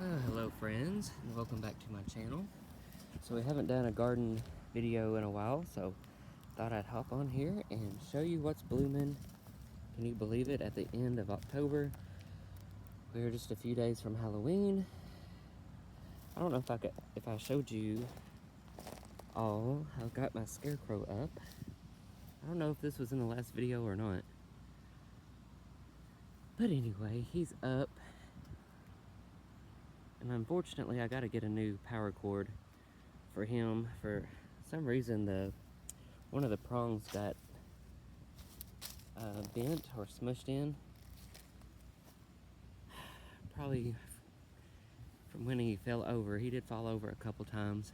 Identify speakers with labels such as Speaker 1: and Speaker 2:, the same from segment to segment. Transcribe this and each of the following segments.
Speaker 1: Hello friends, and welcome back to my channel. So we haven't done a garden video in a while, so thought I'd hop on here and show you what's blooming. Can you believe it? At the end of October, we're just a few days from Halloween. I don't know if I showed you all. I've got my scarecrow up. I don't know if this was in the last video or not, but anyway, he's up. And unfortunately, I gotta get a new power cord for him. For some reason, one of the prongs got bent or smushed in. Probably from when he fell over. He did fall over a couple times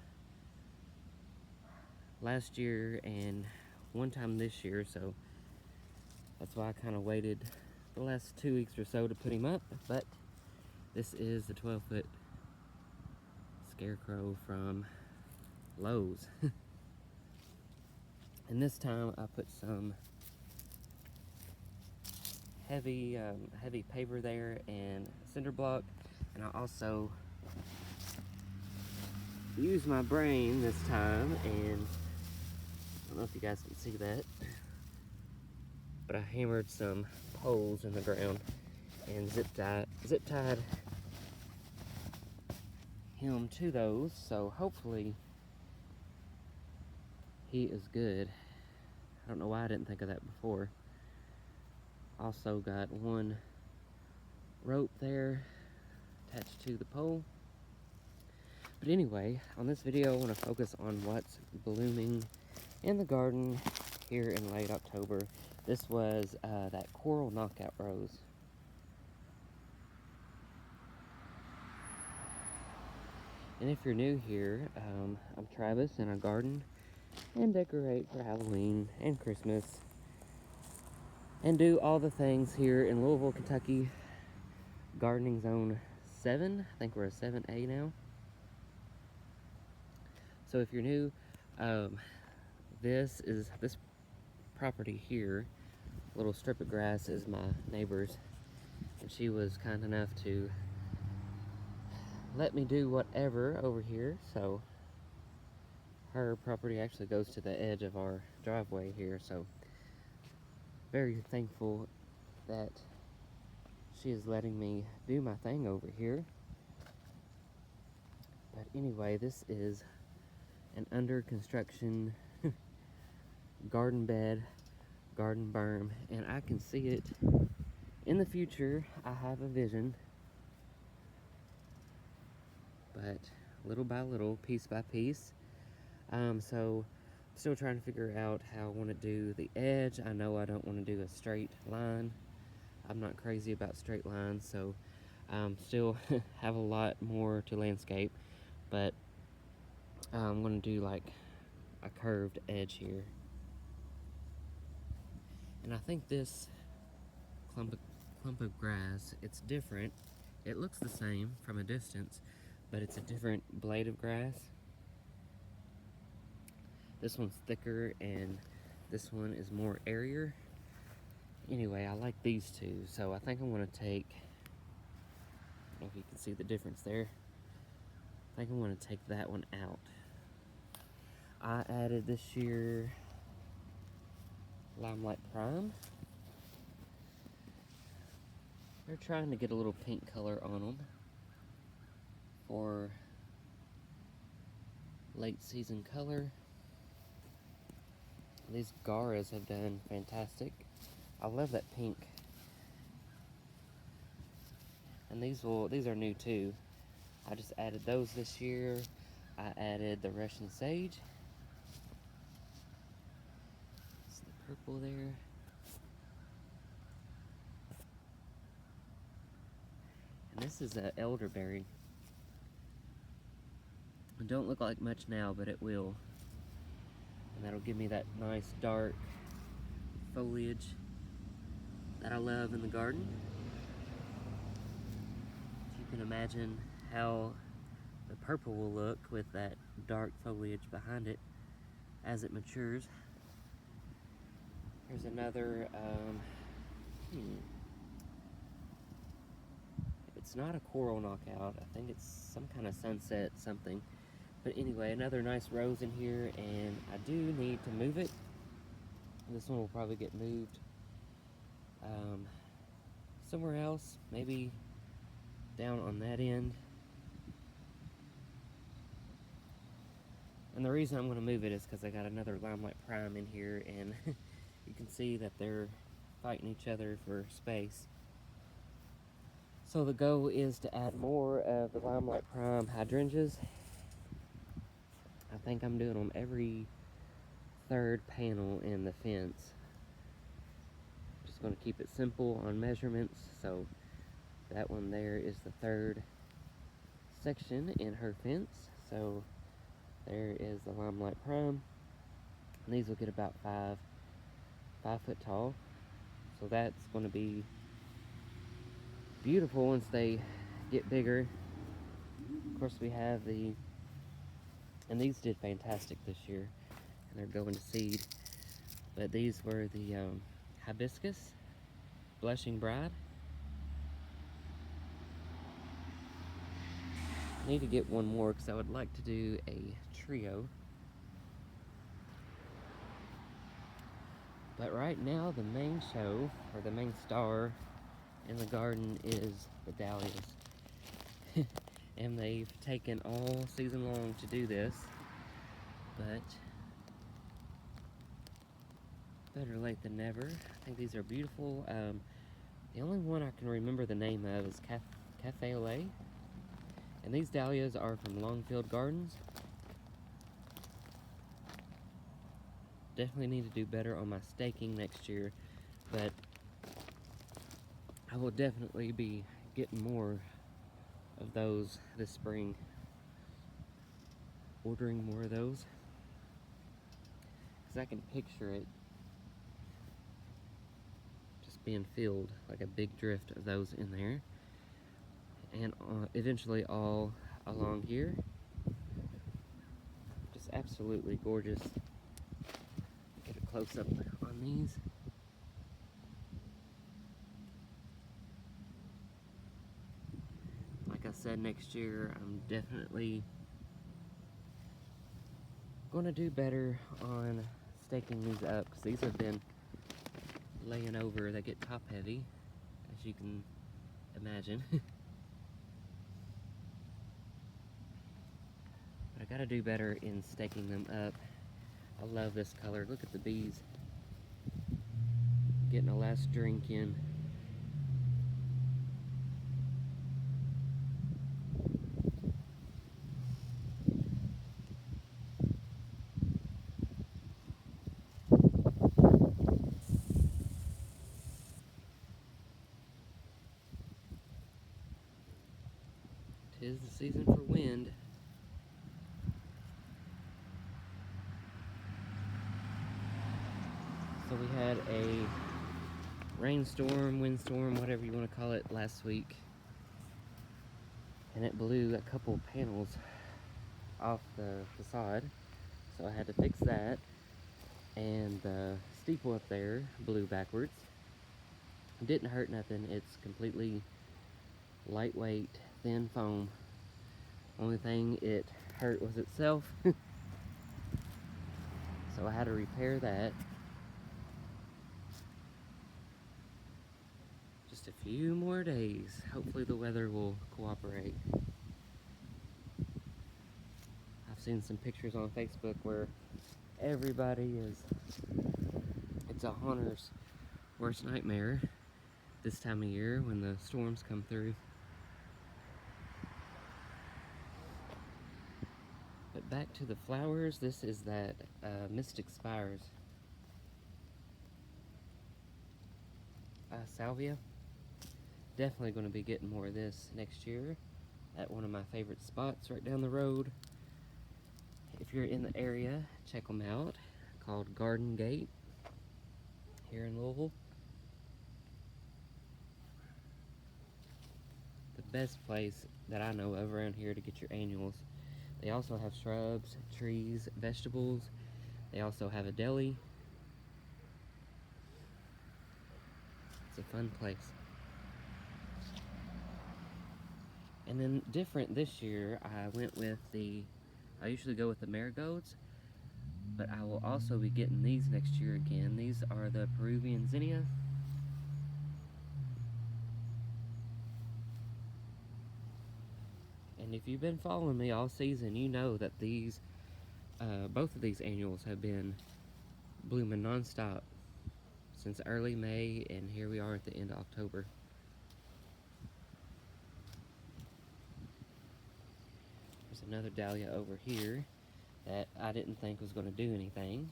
Speaker 1: last year and one time this year, so that's why I kind of waited the last 2 weeks or so to put him up. But this is the 12-foot scarecrow from Lowe's. And this time I put some heavy paver there and cinder block, and I also used my brain this time, and I don't know if you guys can see that, but I hammered some poles in the ground and zip tied him to those, so hopefully he is good. I don't know why I didn't think of that before. Also got one rope there attached to the pole. But anyway, on this video I want to focus on what's blooming in the garden here in late October. This was that coral knockout rose. And if you're new here, I'm Travis, and I garden and decorate for Halloween and Christmas and do all the things here in Louisville, Kentucky. Gardening zone 7. I think we're a 7A now. So if you're new, this property here, little strip of grass, is my neighbor's, and she was kind enough to let me do whatever over here. So her property actually goes to the edge of our driveway here, so very thankful that she is letting me do my thing over here. But anyway, this is an under construction garden bed, garden berm, and I can see it in the future. I have a vision, but little by little, piece by piece. So still trying to figure out how I want to do the edge. I know I don't want to do a straight line. I'm not crazy about straight lines, so still have a lot more to landscape, but I'm going to do like a curved edge here. And I think this clump of grass, it's different. It looks the same from a distance, but it's a different blade of grass. This one's thicker and this one is more airier. Anyway, I like these two, so I think I'm going to take, I don't know if you can see the difference there. I think I'm going to take that one out. I added this year Limelight Prime. They're trying to get a little pink color on them for late season color. These Garas have done fantastic. I love that pink. And these are new too. I just added those this year. I added the Russian Sage. It's the purple there. And this is an elderberry. It don't look like much now, but it will. And that'll give me that nice dark foliage that I love in the garden. If you can imagine how the purple will look with that dark foliage behind it as it matures. Here's it's not a coral knockout. I think it's some kind of sunset something. But anyway, another nice rose in here, and I do need to move it. This one will probably get moved somewhere else, maybe down on that end. And the reason I'm going to move it is because I got another Limelight Prime in here, and you can see that they're fighting each other for space. So the goal is to add more of the Limelight Prime hydrangeas. I think I'm doing them every third panel in the fence. Just going to keep it simple on measurements. So that one there is the third section in her fence. So there is the Limelight Prime. And these will get about 5 foot tall. So that's going to be beautiful once they get bigger. Of course, we have and these did fantastic this year, and they're going to seed. But these were the Hibiscus Blushing Bride. I need to get one more because I would like to do a trio. But right now, the main show, or the main star in the garden, is the dahlias. And they've taken all season long to do this, but better late than never. I think these are beautiful. The only one I can remember the name of is Cafe au Lait. And these dahlias are from Longfield Gardens. Definitely need to do better on my staking next year, but I will definitely be getting more of those this spring. Ordering more of those, because I can picture it just being filled, like a big drift of those in there. And eventually all along here. Just absolutely gorgeous. Get a close up on these. Like I said, next year I'm definitely going to do better on staking these up, because these have been laying over. They get top heavy, as you can imagine. But I gotta do better in staking them up. I love this color. Look at the bees getting a last drink in. Tis the season for wind. So we had a rainstorm, windstorm, whatever you want to call it, last week. And it blew a couple panels off the facade. So I had to fix that. And the steeple up there blew backwards. It didn't hurt nothing. It's completely lightweight, thin foam. Only thing it hurt was itself. So I had to repair that. Just a few more days. Hopefully the weather will cooperate. I've seen some pictures on Facebook where everybody it's a haunter's worst nightmare this time of year when the storms come through. But back to the flowers, this is that Mystic Spires salvia. Definitely going to be getting more of this next year at one of my favorite spots right down the road. If you're in the area, check them out, called Garden Gate here in Louisville. The best place that I know of around here to get your annuals. They also have shrubs, trees, vegetables. They also have a deli. It's a fun place. And then different this year, I went with I usually go with the marigolds, but I will also be getting these next year again. These are the Peruvian zinnia. And if you've been following me all season, you know that both of these annuals have been blooming nonstop since early May, and here we are at the end of October. There's another dahlia over here that I didn't think was going to do anything.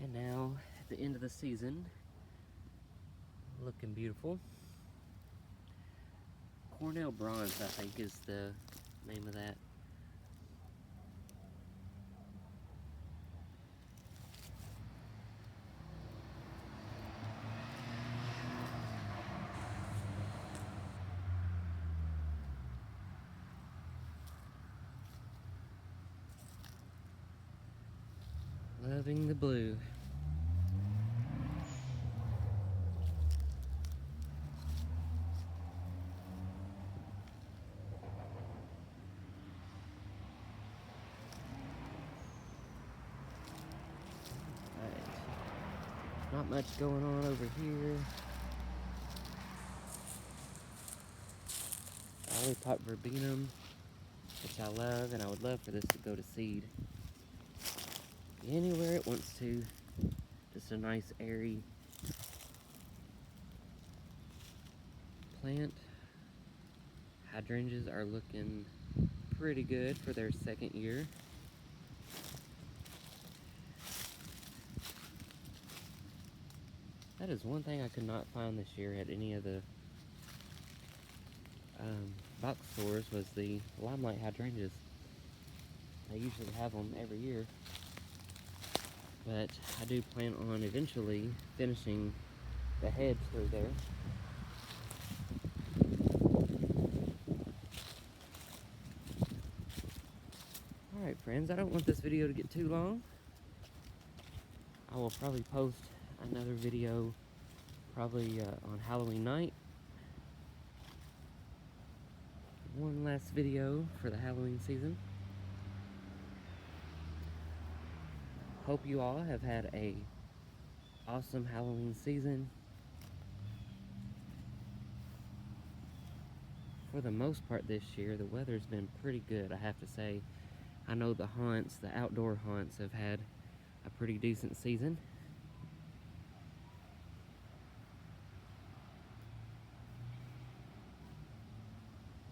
Speaker 1: And now, at the end of the season, looking beautiful. Cornell Bronze, I think, is the name of that. Loving the blue. Right. Not much going on over here. Lollipop Verbena, which I love, and I would love for this to go to seed anywhere it wants to. Just a nice airy plant. Hydrangeas are looking pretty good for their second year. That is one thing I could not find this year at any of the box stores, was the Limelight hydrangeas. They usually have them every year, but I do plan on eventually finishing the hedge through there. Alright friends, I don't want this video to get too long. I will probably post another video probably on Halloween night. One last video for the Halloween season. Hope you all have had a awesome Halloween season. For the most part this year, the weather's been pretty good, I have to say. I know the outdoor haunts have had a pretty decent season.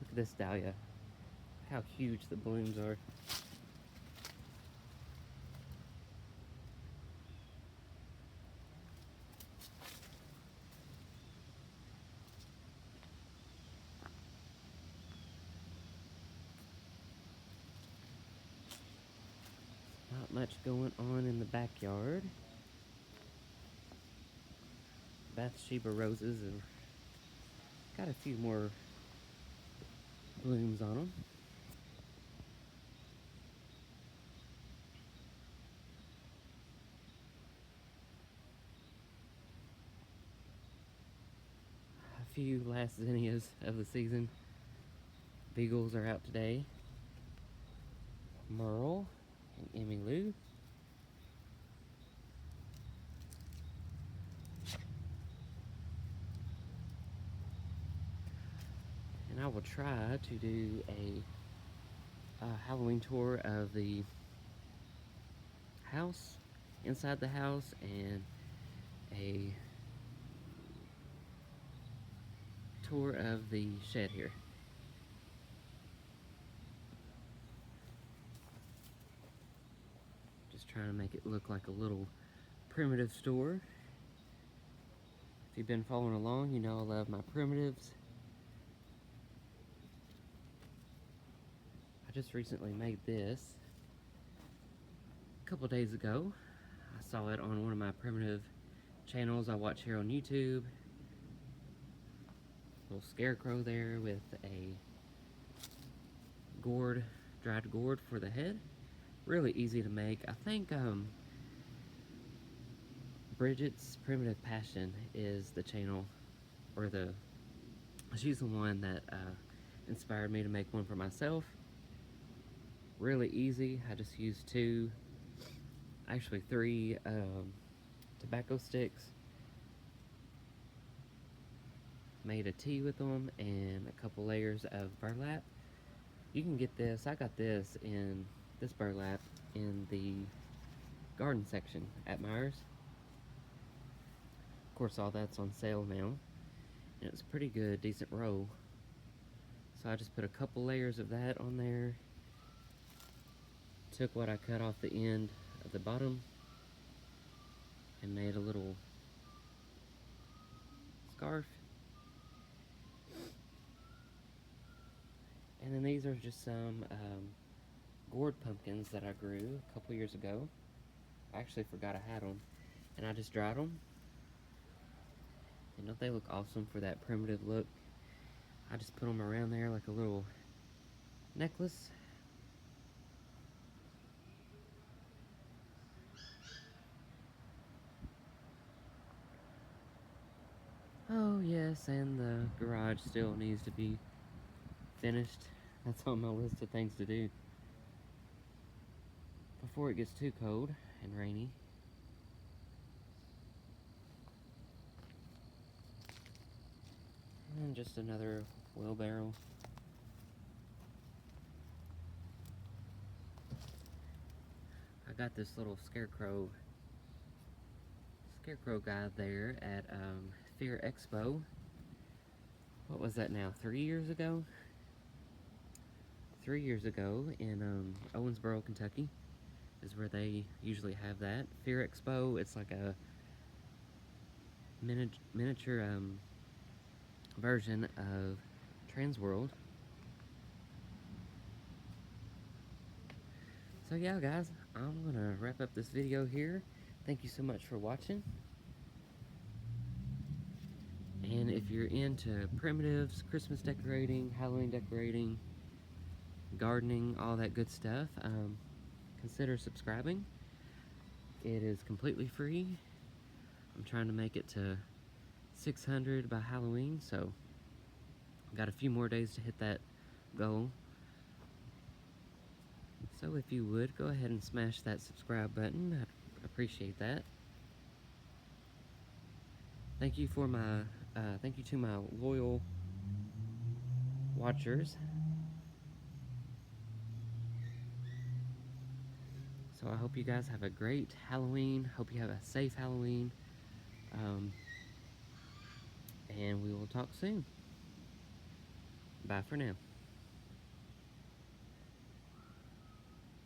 Speaker 1: Look at this dahlia. Look how huge the blooms are. Not much going on in the backyard. Bathsheba roses have got a few more blooms on them. A few last zinnias of the season. Beagles are out today. Merle and Emmylou. And I will try to do a Halloween tour of the house, inside the house, and a tour of the shed here. Just trying to make it look like a little primitive store. If you've been following along, you know I love my primitives. I just recently made this a couple days ago. I saw it on one of my primitive channels I watch here on YouTube. Little scarecrow there with a gourd, dried gourd for the head. Really easy to make. I think Bridget's Primitive Passion is the channel, or she's the one that inspired me to make one for myself. Really easy. I just used three tobacco sticks, made a tea with them, and a couple layers of burlap. You can get this, I got this in this burlap in the garden section at Myers. Of course, all that's on sale now, and it's a pretty good, decent roll. So I just put a couple layers of that on there, took what I cut off the end of the bottom, and made a little scarf. And then these are just some gourd pumpkins that I grew a couple years ago. I actually forgot I had them, and I just dried them. And don't they look awesome for that primitive look? I just put them around there like a little necklace. Oh yes, and the garage still needs to be finished. That's on my list of things to do before it gets too cold and rainy. And just another wheelbarrow. I got this little scarecrow guy there at Fear Expo. What was that now? 3 years ago? 3 years ago in Owensboro, Kentucky is where they usually have that. Fear Expo, it's like a miniature version of Transworld. So yeah, guys, I'm gonna wrap up this video here. Thank you so much for watching. And if you're into primitives, Christmas decorating, Halloween decorating, gardening, all that good stuff, consider subscribing. It is completely free. I'm trying to make it to 600 by Halloween, so I've got a few more days to hit that goal. So if you would, go ahead and smash that subscribe button. I'd appreciate that. Thank you to my loyal watchers. So I hope you guys have a great Halloween. Hope you have a safe Halloween. And we will talk soon. Bye for now.